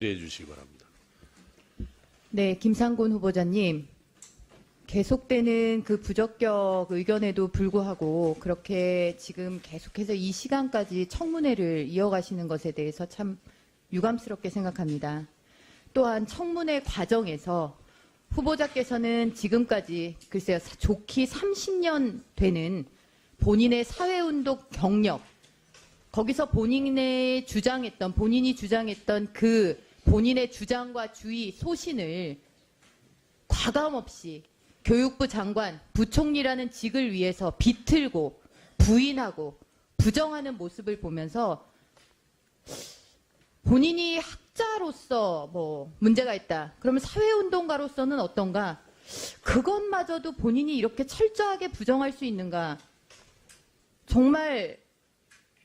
해 주시기 바랍니다. 네, 김상곤 후보자님. 계속되는 그 부적격 의견에도 불구하고 그렇게 지금 계속해서 이 시간까지 청문회를 이어가시는 것에 대해서 참 유감스럽게 생각합니다. 또한 청문회 과정에서 후보자께서는 지금까지 글쎄요, 좋기 30년 되는 본인의 사회운동 경력, 거기서 본인이 주장했던 그 본인의 주장과 주의, 소신을 과감없이 교육부 장관, 부총리라는 직을 위해서 비틀고 부인하고 부정하는 모습을 보면서 본인이 학자로서 뭐 문제가 있다. 그러면 사회운동가로서는 어떤가? 그것마저도 본인이 이렇게 철저하게 부정할 수 있는가? 정말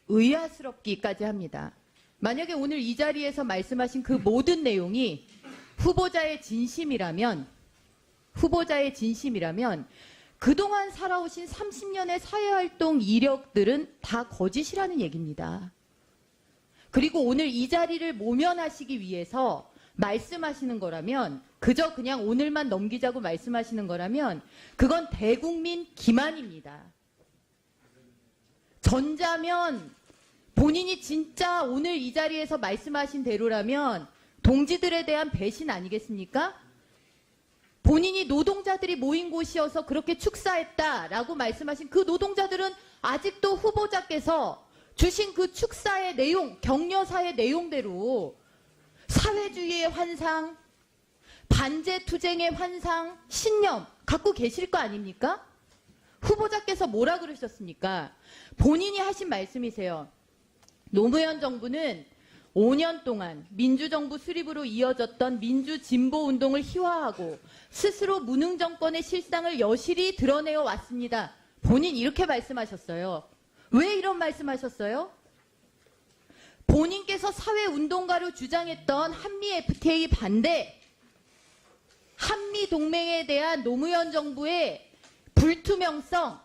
의아스럽기까지 합니다. 만약에 오늘 이 자리에서 말씀하신 그 모든 내용이 후보자의 진심이라면 그동안 살아오신 30년의 사회활동 이력들은 다 거짓이라는 얘기입니다. 그리고 오늘 이 자리를 모면하시기 위해서 말씀하시는 거라면, 그저 그냥 오늘만 넘기자고 말씀하시는 거라면 그건 대국민 기만입니다. 전자면 본인이 진짜 오늘 이 자리에서 말씀하신 대로라면 동지들에 대한 배신 아니겠습니까? 본인이 노동자들이 모인 곳이어서 그렇게 축사했다라고 말씀하신 그 노동자들은 아직도 후보자께서 주신 그 축사의 내용, 격려사의 내용대로 사회주의의 환상, 반제투쟁의 환상, 신념 갖고 계실 거 아닙니까? 후보자께서 뭐라 그러셨습니까? 본인이 하신 말씀이세요. 노무현 정부는 5년 동안 민주정부 수립으로 이어졌던 민주진보운동을 희화하고 스스로 무능 정권의 실상을 여실히 드러내어 왔습니다. 본인 이렇게 말씀하셨어요. 왜 이런 말씀하셨어요? 본인께서 사회운동가로 주장했던 한미 FTA 반대, 한미 동맹에 대한 노무현 정부의 불투명성,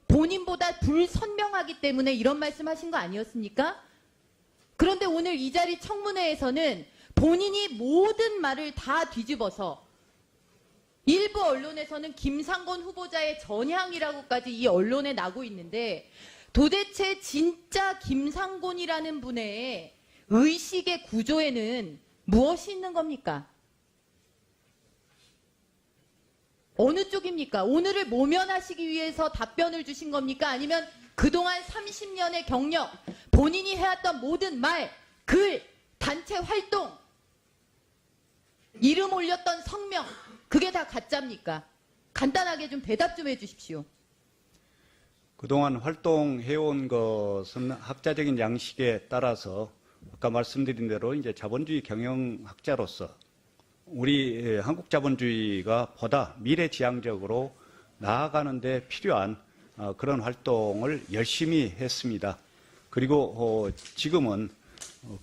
본인보다 불선명하기 때문에 이런 말씀하신 거 아니었습니까? 그런데 오늘 이 자리 청문회에서는 본인이 모든 말을 다 뒤집어서 일부 언론에서는 김상곤 후보자의 전향이라고까지 이 언론에 나고 있는데, 도대체 진짜 김상곤이라는 분의 의식의 구조에는 무엇이 있는 겁니까? 어느 쪽입니까? 오늘을 모면하시기 위해서 답변을 주신 겁니까? 아니면 그동안 30년의 경력, 본인이 해왔던 모든 말, 글, 단체 활동, 이름 올렸던 성명, 그게 다 가짜입니까? 간단하게 좀 대답 좀 해주십시오. 그동안 활동해온 것은 학자적인 양식에 따라서 아까 말씀드린 대로 이제 자본주의 경영학자로서 우리 한국 자본주의가 보다 미래지향적으로 나아가는 데 필요한 그런 활동을 열심히 했습니다. 그리고 지금은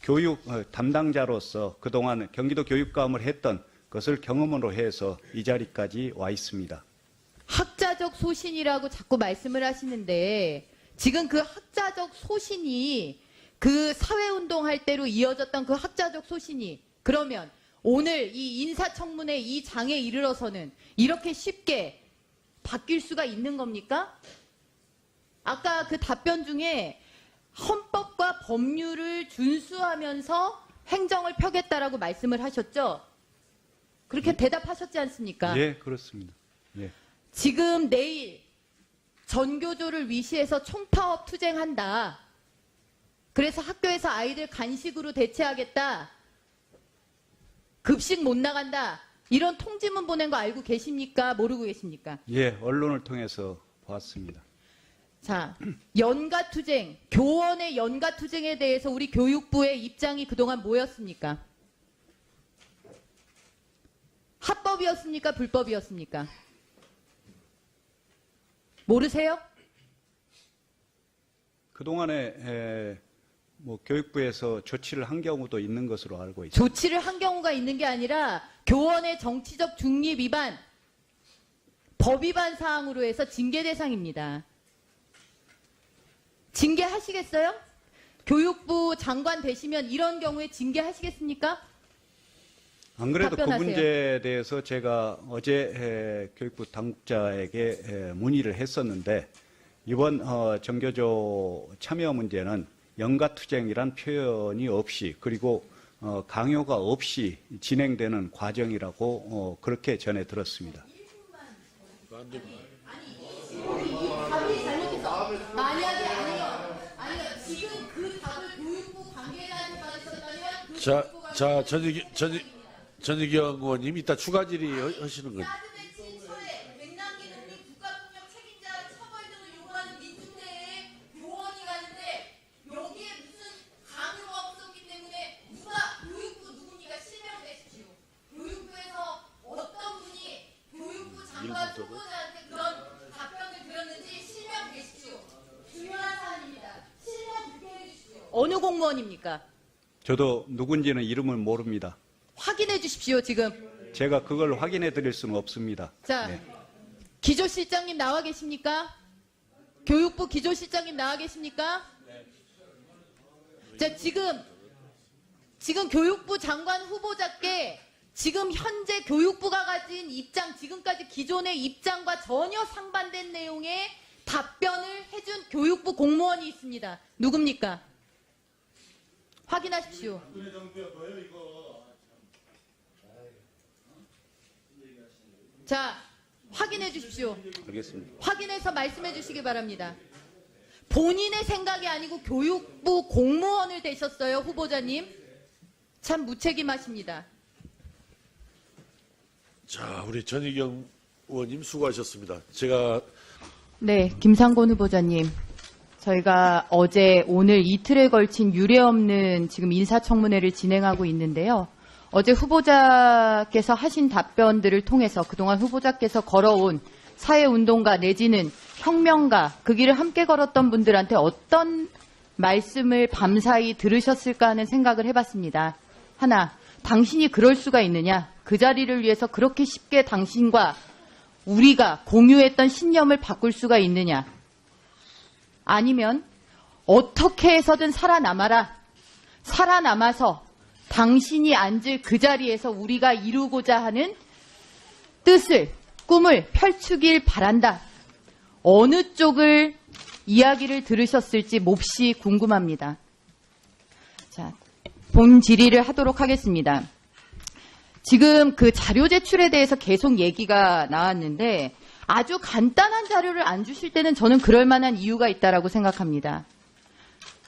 교육 담당자로서 그동안 경기도 교육감을 했던 것을 경험으로 해서 이 자리까지 와 있습니다. 학자적 소신이라고 자꾸 말씀을 하시는데, 지금 그 학자적 소신이 그 사회운동할 때로 이어졌던 그 학자적 소신이 그러면 오늘 이 인사청문회 이 장에 이르러서는 이렇게 쉽게 바뀔 수가 있는 겁니까? 아까 그 답변 중에 헌법과 법률을 준수하면서 행정을 펴겠다라고 말씀을 하셨죠? 그렇게 대답하셨지 않습니까? 예, 그렇습니다. 예. 지금 내일 전교조를 위시해서 총파업 투쟁한다. 그래서 학교에서 아이들 간식으로 대체하겠다. 급식 못 나간다. 이런 통지문 보낸 거 알고 계십니까? 모르고 계십니까? 예, 언론을 통해서 봤습니다. 자, 연가투쟁, 교원의 연가투쟁에 대해서 우리 교육부의 입장이 그동안 뭐였습니까? 합법이었습니까? 불법이었습니까? 모르세요? 그동안에 뭐 교육부에서 조치를 한 경우도 있는 것으로 알고 있습니다. 조치를 한 경우가 있는 게 아니라 교원의 정치적 중립 위반, 법 위반 사항으로 해서 징계 대상입니다. 징계하시겠어요? 교육부 장관 되시면 이런 경우에 징계하시겠습니까? 안 그래도 그 답변하세요. 문제에 대해서 제가 어제 교육부 당국자에게 문의를 했었는데 이번 정교조 참여 문제는 영가투쟁이란 표현이 없이 그리고 강요가 없이 진행되는 과정이라고 그렇게 전해 들었습니다. 답이 잘못해서 만약에 아니요 지금 그 답을 교육부 관계자한테 받으셨다면 자, 전희경 의원님 이따 추가 질의 하시는 거죠. 사드배치 처해 백남기 농민 국가폭력 책임자 처벌 등을 요구하는 민중대에 요원이 가는데 여기에 무슨 강요가 없었기 때문에 누가 교육부 누굽니까? 실명되십시오. 교육부에서 어떤 분이 교육부 장관 후보자한테 그런 답변을 드렸는지 실명되십시오. 중요한 사안입니다. 실명 부탁해 주십시오. 어느 공무원입니까? 저도 누군지는 이름을 모릅니다. 확인해 주십시오. 지금. 제가 그걸 확인해 드릴 수는 없습니다. 자, 네. 기조실장님 나와 계십니까? 교육부 기조실장님 나와 계십니까? 자, 지금 교육부 장관 후보자께 지금 현재 교육부가 가진 입장, 지금까지 기존의 입장과 전혀 상반된 내용의 답변을 해준 교육부 공무원이 있습니다. 누굽니까? 확인하십시오. 자, 확인해 주십시오. 알겠습니다. 확인해서 말씀해 주시기 바랍니다. 본인의 생각이 아니고 교육부 공무원을 되셨어요, 후보자님. 참 무책임하십니다. 자, 우리 전희경 의원님 수고하셨습니다. 제가 네, 김상곤 후보자님. 저희가 어제 오늘 이틀에 걸친 유례없는 지금 인사청문회를 진행하고 있는데요. 어제 후보자께서 하신 답변들을 통해서 그동안 후보자께서 걸어온 사회운동가 내지는 혁명가 그 길을 함께 걸었던 분들한테 어떤 말씀을 밤사이 들으셨을까 하는 생각을 해봤습니다. 하나, 당신이 그럴 수가 있느냐? 그 자리를 위해서 그렇게 쉽게 당신과 우리가 공유했던 신념을 바꿀 수가 있느냐? 아니면 어떻게 해서든 살아남아라. 살아남아서 당신이 앉을 그 자리에서 우리가 이루고자 하는 뜻을, 꿈을 펼치길 바란다. 어느 쪽을 이야기를 들으셨을지 몹시 궁금합니다. 자, 본 질의를 하도록 하겠습니다. 지금 그 자료 제출에 대해서 계속 얘기가 나왔는데 아주 간단한 자료를 안 주실 때는 저는 그럴 만한 이유가 있다라고 생각합니다.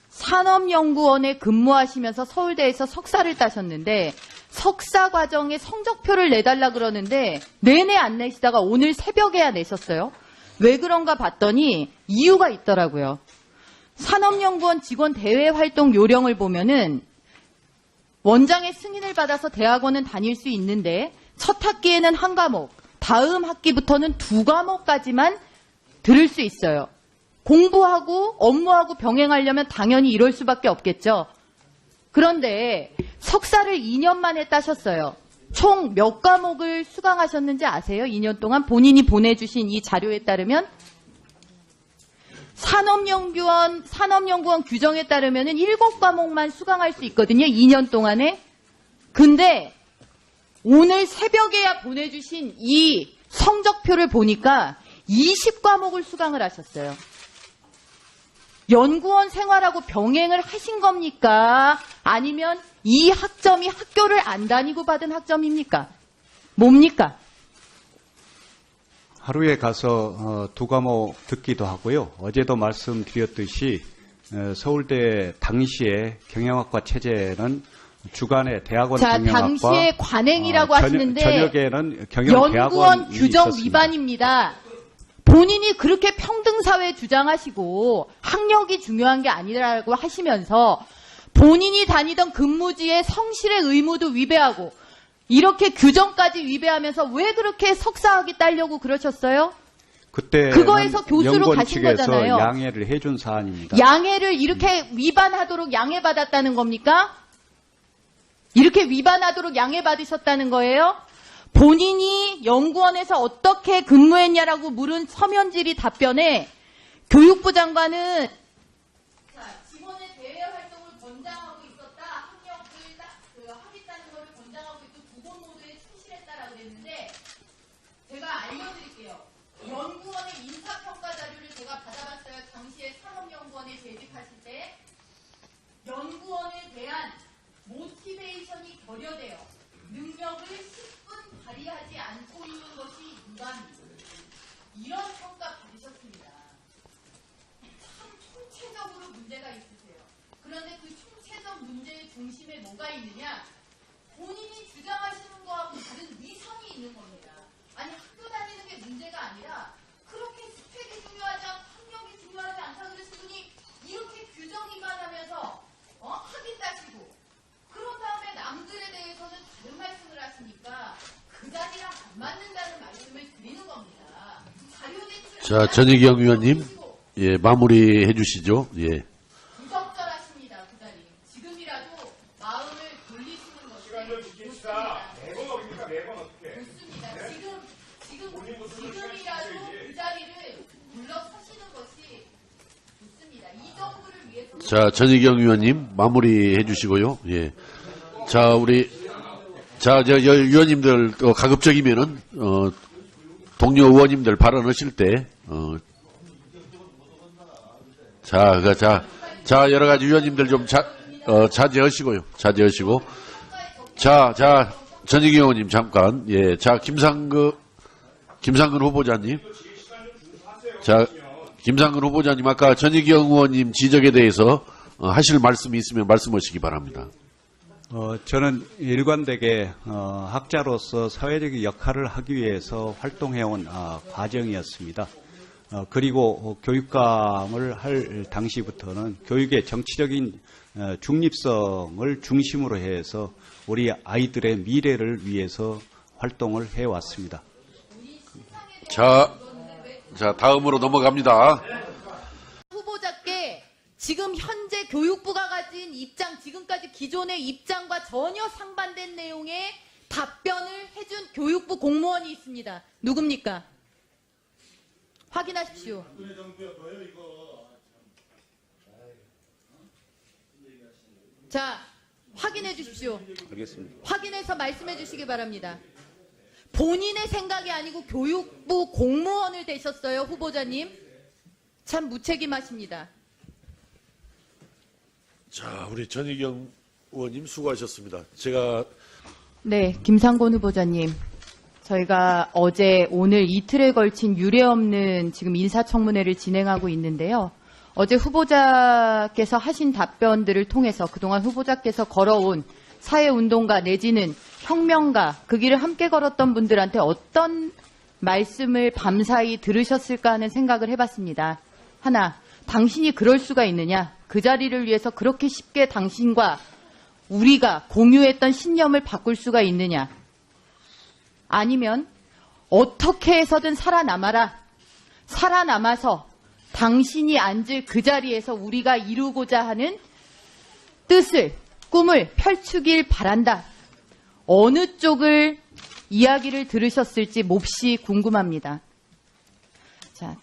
산업연구원에 근무하시면서 서울대에서 석사를 따셨는데 석사 과정에 성적표를 내달라 그러는데 내내 안 내시다가 오늘 새벽에야 내셨어요. 왜 그런가 봤더니 이유가 있더라고요. 산업연구원 직원 대외 활동 요령을 보면은 원장의 승인을 받아서 대학원은 다닐 수 있는데 첫 학기에는 한 과목, 다음 학기부터는 2과목까지만 들을 수 있어요. 공부하고 업무하고 병행하려면 당연히 이럴 수밖에 없겠죠. 그런데 석사를 2년 만에 따셨어요. 총 몇 과목을 수강하셨는지 아세요? 2년 동안 본인이 보내주신 이 자료에 따르면 산업연구원 규정에 따르면 7과목만 수강할 수 있거든요. 2년 동안에. 근데 오늘 새벽에야 보내주신 이 성적표를 보니까 20과목을 수강을 하셨어요. 연구원 생활하고 병행을 하신 겁니까? 아니면 이 학점이 학교를 안 다니고 받은 학점입니까? 뭡니까? 하루에 가서 2과목 듣기도 하고요. 어제도 말씀드렸듯이 서울대 당시에 경영학과 체제는 주간에 대학원 자, 경영학과 당시에 관행이라고 하시는데 저녁에는 연구원 경영대학원이 규정 있었습니다. 위반입니다. 본인이 그렇게 평등사회 주장하시고 학력이 중요한 게 아니라고 하시면서 본인이 다니던 근무지의 성실의 의무도 위배하고 이렇게 규정까지 위배하면서 왜 그렇게 석사학위 따려고 그러셨어요? 그때 그거에서 교수로 연구원 가신 측에서 거잖아요. 양해를 해준 사안입니다. 양해를 이렇게 위반하도록 양해받았다는 겁니까? 이렇게 위반하도록 양해받으셨다는 거예요? 본인이 연구원에서 어떻게 근무했냐라고 물은 서면 질의 답변에 교육부 장관은 직원의 대외 활동을 권장하고 있었다. 학력을 하겠다는 것을 권장하고 있고 두 공무원 고려되어 능력을 10분 발휘하지 않고 있는 것이 무감입니다. 이런 평가 받으셨습니다. 참 총체적으로 문제가 있으세요. 그런데 그 총체적 문제의 중심에 뭐가 있느냐? 본인이 주장하시는 거하고 다른 위선이 있는 겁니다. 아니 학교 다니는 게 문제가 아니라 그렇게 스펙이 중요하지 않고 학력이 중요하지 않다 그러신 분이 이렇게 규정이만 하면서 학위 따시고 그런 다음에 남들에 대해서는 다른 말씀을 하시니까 그 자리랑 안 맞는다는 말씀을 드리는 겁니다. 자료 제출. 자, 전희경 의원님, 예, 마무리해 주시죠. 예. 부적절하십니다. 그 자리. 지금이라도 마음을 돌리시는 것이 시간을 지킵시다. 매번 어딥니까? 매번 어떻게? 좋습니다. 지금이라도 그 자리를 물러서시는 것이 좋습니다. 이 정부를 위해서. 자, 전희경 의원님, 마무리해 주시고요. 예. 자, 의원님들, 가급적이면은, 동료 의원님들 발언하실 때, 여러 가지 의원님들 좀 자제하시고요. 자제하시고. 전희경 의원님, 잠깐. 예. 자, 김상근 후보자님. 자, 김상근 후보자님, 아까 전희경 의원님 지적에 대해서 하실 말씀이 있으면 말씀하시기 바랍니다. 저는 일관되게 학자로서 사회적 역할을 하기 위해서 활동해온 과정이었습니다. 그리고 교육감을 할 당시부터는 교육의 정치적인 중립성을 중심으로 해서 우리 아이들의 미래를 위해서 활동을 해왔습니다. 자, 다음으로 넘어갑니다. 후보자께 지금 현재 교육부가 가진 입장, 지금까지 기존의 입장과 전혀 상반된 내용의 답변을 해준 교육부 공무원이 있습니다. 누굽니까? 확인하십시오. 자, 확인해 주십시오. 알겠습니다. 확인해서 말씀해 주시기 바랍니다. 본인의 생각이 아니고 교육부 공무원을 되셨어요, 후보자님. 참 무책임하십니다. 자, 우리 전희경 의원님 수고하셨습니다. 제가 네, 김상곤 후보자님. 저희가 어제 오늘 이틀에 걸친 유례없는 지금 인사청문회를 진행하고 있는데요. 어제 후보자께서 하신 답변들을 통해서 그동안 후보자께서 걸어온 사회운동가 내지는 혁명가 그 길을 함께 걸었던 분들한테 어떤 말씀을 밤사이 들으셨을까 하는 생각을 해봤습니다. 하나, 당신이 그럴 수가 있느냐? 그 자리를 위해서 그렇게 쉽게 당신과 우리가 공유했던 신념을 바꿀 수가 있느냐? 아니면 어떻게 해서든 살아남아라. 살아남아서 당신이 앉을 그 자리에서 우리가 이루고자 하는 뜻을, 꿈을 펼치길 바란다. 어느 쪽을 이야기를 들으셨을지 몹시 궁금합니다. 자,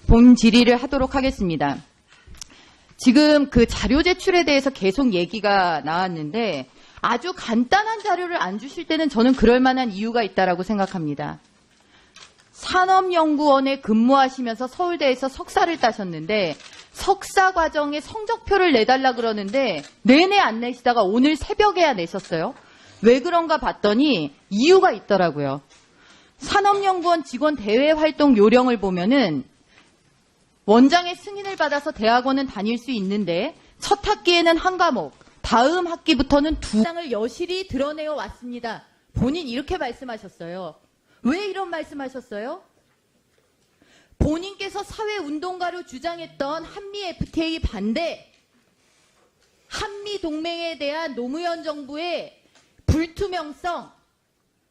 본 질의를 하도록 하겠습니다. 지금 그 자료 제출에 대해서 계속 얘기가 나왔는데 아주 간단한 자료를 안 주실 때는 저는 그럴 만한 이유가 있다라고 생각합니다. 산업연구원에 근무하시면서 서울대에서 석사를 따셨는데 석사 과정에 성적표를 내달라 그러는데 내내 안 내시다가 오늘 새벽에야 내셨어요. 왜 그런가 봤더니 이유가 있더라고요. 산업연구원 직원 대외 활동 요령을 보면은 원장의 승인을 받아서 대학원은 다닐 수 있는데 첫 학기에는 한 과목, 다음 학기부터는 두 장을 여실히 드러내어 왔습니다. 본인 이렇게 말씀하셨어요. 왜 이런 말씀하셨어요? 본인께서 사회운동가로 주장했던 한미 FTA 반대, 한미 동맹에 대한 노무현 정부의 불투명성,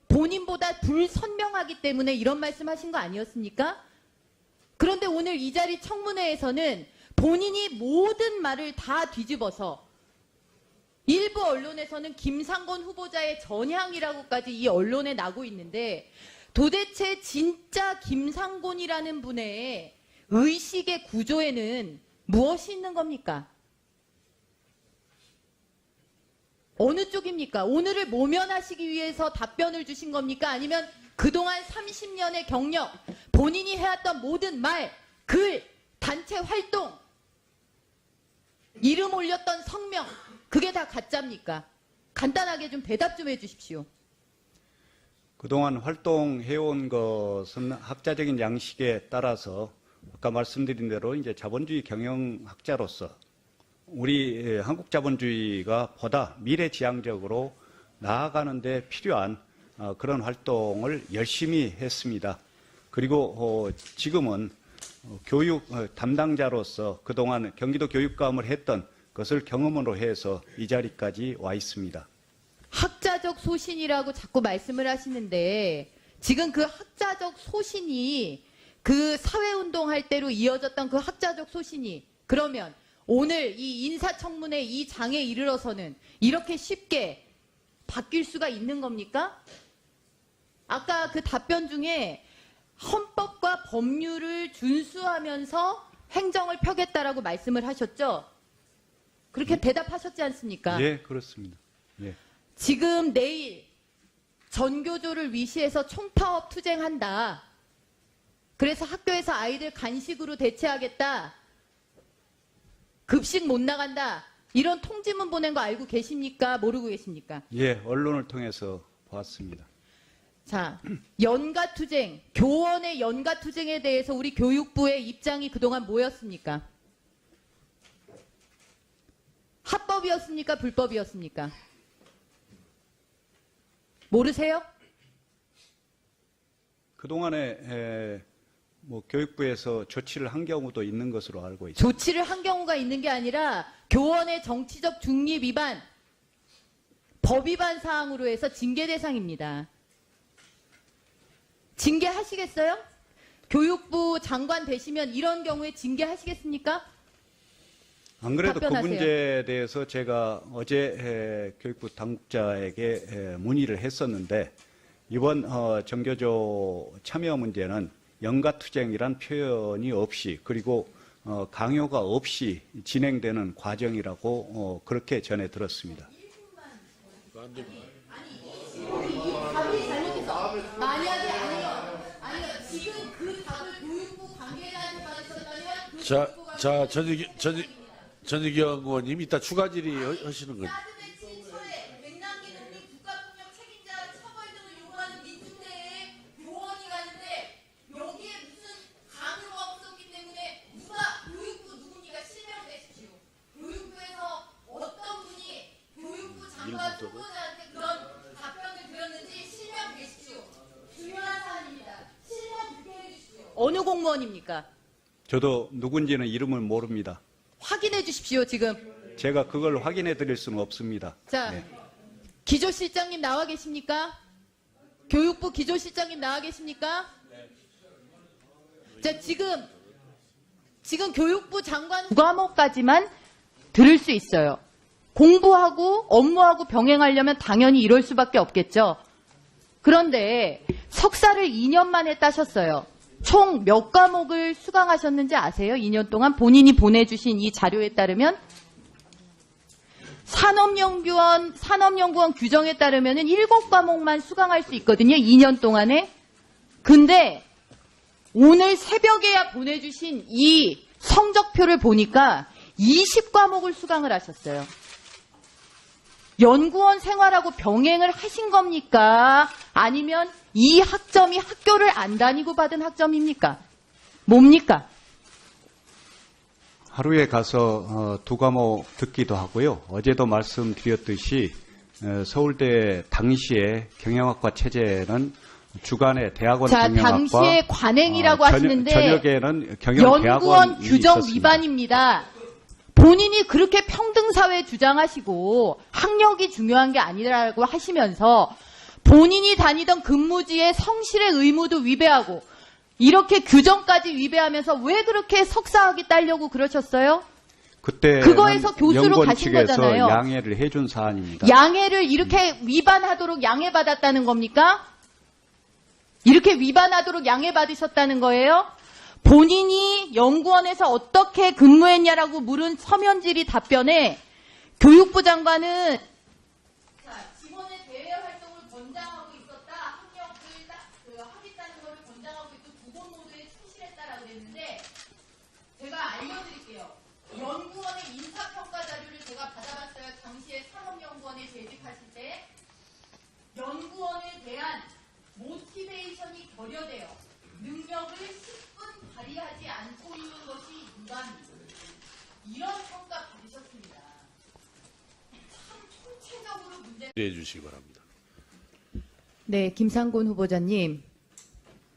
본인보다 불선명하기 때문에 이런 말씀하신 거 아니었습니까? 그런데 오늘 이 자리 청문회에서는 본인이 모든 말을 다 뒤집어서 일부 언론에서는 김상곤 후보자의 전향이라고까지 이 언론에 나고 있는데 도대체 진짜 김상곤이라는 분의 의식의 구조에는 무엇이 있는 겁니까? 어느 쪽입니까? 오늘을 모면하시기 위해서 답변을 주신 겁니까? 아니면 그동안 30년의 경력, 본인이 해왔던 모든 말, 글, 단체 활동, 이름 올렸던 성명, 그게 다 가짜입니까? 간단하게 좀 대답 좀 해주십시오. 그동안 활동해온 것은 학자적인 양식에 따라서 아까 말씀드린 대로 이제 자본주의 경영학자로서 우리 한국 자본주의가 보다 미래지향적으로 나아가는 데 필요한 그런 활동을 열심히 했습니다. 그리고 지금은 교육 담당자로서 그동안 경기도 교육감을 했던 것을 경험으로 해서 이 자리까지 와 있습니다. 학자적 소신이라고 자꾸 말씀을 하시는데 지금 그 학자적 소신이 그 사회운동 할 때로 이어졌던 그 학자적 소신이 그러면 오늘 이 인사청문회 이 장에 이르러서는 이렇게 쉽게 바뀔 수가 있는 겁니까? 아까 그 답변 중에 헌법과 법률을 준수하면서 행정을 펴겠다라고 말씀을 하셨죠? 그렇게 대답하셨지 않습니까? 예, 그렇습니다. 예. 지금 내일 전교조를 위시해서 총파업 투쟁한다. 그래서 학교에서 아이들 간식으로 대체하겠다. 급식 못 나간다. 이런 통지문 보낸 거 알고 계십니까? 모르고 계십니까? 예, 언론을 통해서 보았습니다. 자, 연가투쟁, 교원의 연가투쟁에 대해서 우리 교육부의 입장이 그동안 뭐였습니까? 합법이었습니까? 불법이었습니까? 모르세요? 그동안에 뭐 교육부에서 조치를 한 경우도 있는 것으로 알고 있습니다. 조치를 한 경우가 있는 게 아니라 교원의 정치적 중립 위반, 법 위반 사항으로 해서 징계 대상입니다. 징계하시겠어요? 교육부 장관 되시면 이런 경우에 징계하시겠습니까? 안 그래도 그 답변하세요. 문제에 대해서 제가 어제 교육부 당국자에게 문의를 했었는데 이번 정교조 참여 문제는 연가투쟁이란 표현이 없이 그리고 강요가 없이 진행되는 과정이라고 그렇게 전해 들었습니다. 답이 잘못해서 만약에 아니요 지금 그 답을 교육부 관계자한테 받으셨다면 자, 전희경 의원님 이따 추가 질의하시는 거죠. 따뜻한 친처에 맥락이 높은 국가폭력 책임자 처벌 등을 요구하는 민중대에 교원이 가는데 여기에 무슨 강요가 없었기 때문에 누가 교육부 누굽니까? 실명되십시오. 교육부에서 어떤 분이 교육부 장관 후보자한테 그런 답변을 드렸는지 실명되십시오. 중요한 사안입니다. 실명 부탁해 주십시오. 어느 공무원입니까? 저도 누군지는 이름을 모릅니다. 확인해 주십시오. 지금. 제가 그걸 확인해 드릴 수는 없습니다. 자, 네. 기조실장님 나와 계십니까? 교육부 기조실장님 나와 계십니까? 자, 지금 교육부 장관 과목까지만 들을 수 있어요. 공부하고 업무하고 병행하려면 당연히 이럴 수밖에 없겠죠. 그런데 석사를 2년 만에 따셨어요. 총 몇 과목을 수강하셨는지 아세요? 2년 동안 본인이 보내주신 이 자료에 따르면 산업연구원 규정에 따르면 7과목만 수강할 수 있거든요. 2년 동안에. 근데 오늘 새벽에야 보내주신 이 성적표를 보니까 20과목을 수강을 하셨어요. 연구원 생활하고 병행을 하신 겁니까? 아니면 이 학점이 학교를 안 다니고 받은 학점입니까? 뭡니까? 하루에 가서 2과목 듣기도 하고요. 어제도 말씀드렸듯이 서울대 당시에 경영학과 체제는 주간에 대학원 자, 경영학과 당시에 관행이라고 하시는데 저녁에는 연구원 경영대학원이 규정 있었습니다. 위반입니다. 본인이 그렇게 평등사회 주장하시고 학력이 중요한 게 아니라고 하시면서 본인이 다니던 근무지의 성실의 의무도 위배하고 이렇게 규정까지 위배하면서 왜 그렇게 석사학위 따려고 그러셨어요? 그때 그거에서 교수로 연구원 가신 측에서 거잖아요. 양해를 해준 사안입니다. 양해를 이렇게 위반하도록 양해받았다는 겁니까? 이렇게 위반하도록 양해받으셨다는 거예요? 본인이 연구원에서 어떻게 근무했냐라고 물은 서면질의 답변에 교육부 장관은 직원의 대외 활동을 권장하고 있었다. 학력을 하겠다는 것을 권장하고 있고 두번 모두에 충실했다라고 그랬는데 제가 알려드릴게요. 연구원의 인사평가 자료를 제가 받아봤어요. 당시에 산업연구원에 재직하실 때. 결여되어 능력을 10분 발휘하지 않고 있는 것이 인간입니다. 이런 평가 받으셨습니다. 참 총체적으로 문제. 해 주시기 바랍니다. 네, 김상곤 후보자님.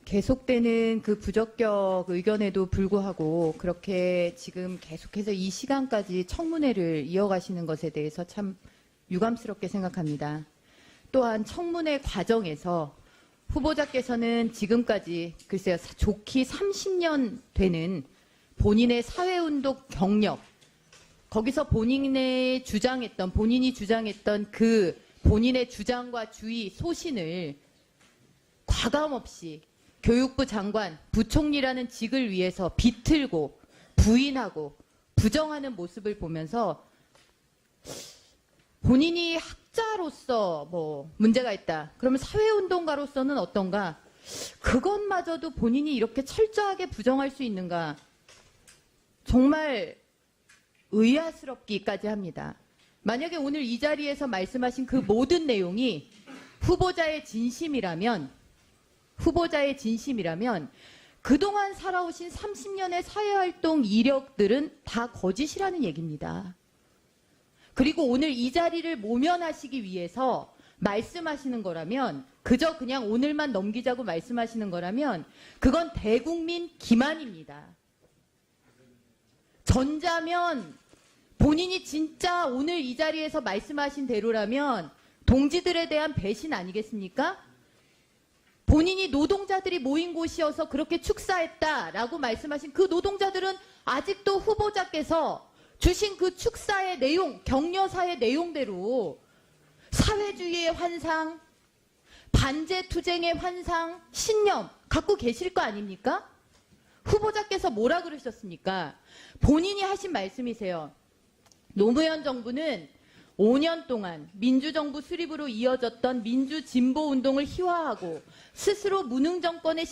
계속되는 그 부적격 의견에도 불구하고 그렇게 지금 계속해서 이 시간까지 청문회를 이어가시는 것에 대해서 참 유감스럽게 생각합니다. 또한 청문회 과정에서 후보자께서는 지금까지 글쎄요, 좋기 30년 되는 본인의 사회운동 경력, 거기서 본인이 주장했던 그 본인의 주장과 주의, 소신을 과감없이 교육부 장관, 부총리라는 직을 위해서 비틀고 부인하고 부정하는 모습을 보면서 본인이 학자로서 뭐 문제가 있다. 그러면 사회운동가로서는 어떤가? 그것마저도 본인이 이렇게 철저하게 부정할 수 있는가? 정말 의아스럽기까지 합니다. 만약에 오늘 이 자리에서 말씀하신 그 모든 내용이 후보자의 진심이라면 그동안 살아오신 30년의 사회활동 이력들은 다 거짓이라는 얘기입니다. 그리고 오늘 이 자리를 모면하시기 위해서 말씀하시는 거라면, 그저 그냥 오늘만 넘기자고 말씀하시는 거라면 그건 대국민 기만입니다. 전자면 본인이 진짜 오늘 이 자리에서 말씀하신 대로라면 동지들에 대한 배신 아니겠습니까? 본인이 노동자들이 모인 곳이어서 그렇게 축사했다라고 말씀하신 그 노동자들은 아직도 후보자께서 주신 그 축사의 내용, 격려사의 내용대로 사회주의의 환상, 반제투쟁의 환상, 신념 갖고 계실 거 아닙니까? 후보자께서 뭐라 그러셨습니까? 본인이 하신 말씀이세요. 노무현 정부는 5년 동안 민주정부 수립으로 이어졌던 민주진보운동을 희화하고 스스로 무능 정권의